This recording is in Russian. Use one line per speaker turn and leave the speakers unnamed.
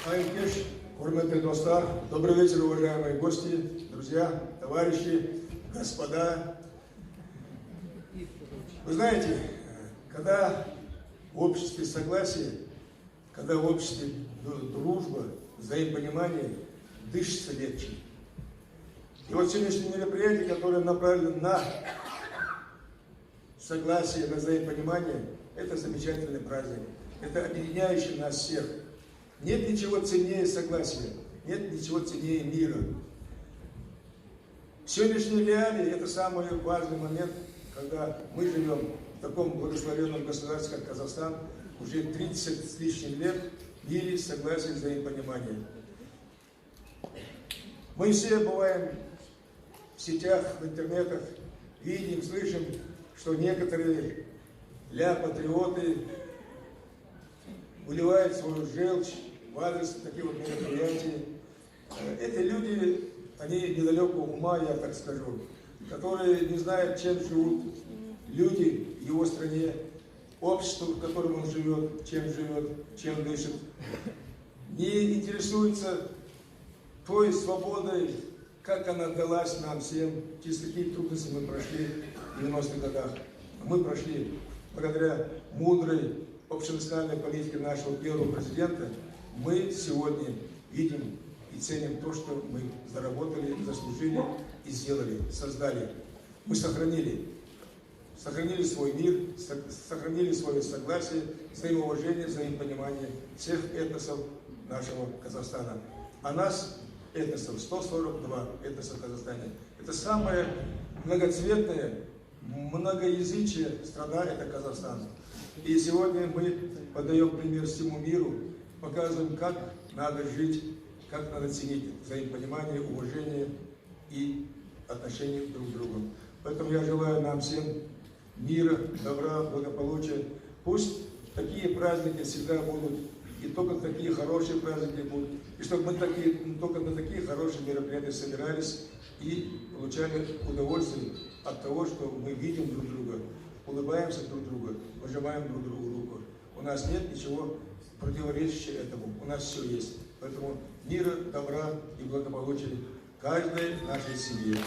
Айкеш, Курметный Достар, добрый вечер, уважаемые гости, друзья, товарищи, господа. Вы знаете, когда в обществе согласие, когда в обществе дружба, взаимопонимание, дышится легче. И вот сегодняшнее мероприятие, которое направлено на согласие, на взаимопонимание, это замечательный праздник. Это объединяющий нас всех. Нет ничего ценнее согласия, нет ничего ценнее мира. Сегодняшние реалии – это самый важный момент, когда мы живем в таком благословенном государстве, как Казахстан, уже 30 с лишним лет в мире, согласия, взаимопонимания. Мы все бываем в сетях, в интернетах, видим, слышим, что некоторые ля-патриоты уливают свою желчь в адрес таких вот мероприятий. Эти люди, они недалеко ума, я так скажу, которые не знают, чем живут люди в его стране, общество, в котором он живет, чем дышит, не интересуются той свободой, как она далась нам всем, через какие трудности мы прошли в 90-х годах. Мы прошли благодаря мудрой общенациональной политике нашего первого президента. Мы сегодня видим и ценим то, что мы заработали, заслужили и сделали, создали. Мы сохранили свой мир, сохранили свое согласие, взаимоуважение, взаимопонимание всех этносов нашего Казахстана. А нас, этносов, 142 этноса в Казахстане. Это самая многоцветная, многоязычная страна, это Казахстан. И сегодня мы подаем пример всему миру, показываем, как надо жить, как надо ценить взаимопонимание, уважение и отношения друг к другу. Поэтому я желаю нам всем мира, добра, благополучия. Пусть такие праздники всегда будут, и только такие хорошие праздники будут, и чтобы мы только на такие хорошие мероприятия собирались и получали удовольствие от того, что мы видим друг друга, улыбаемся друг другу, пожимаем друг другу руку. У нас нет ничего противоречащего этому, у нас все есть. Поэтому мира, добра и благополучия каждой нашей семье.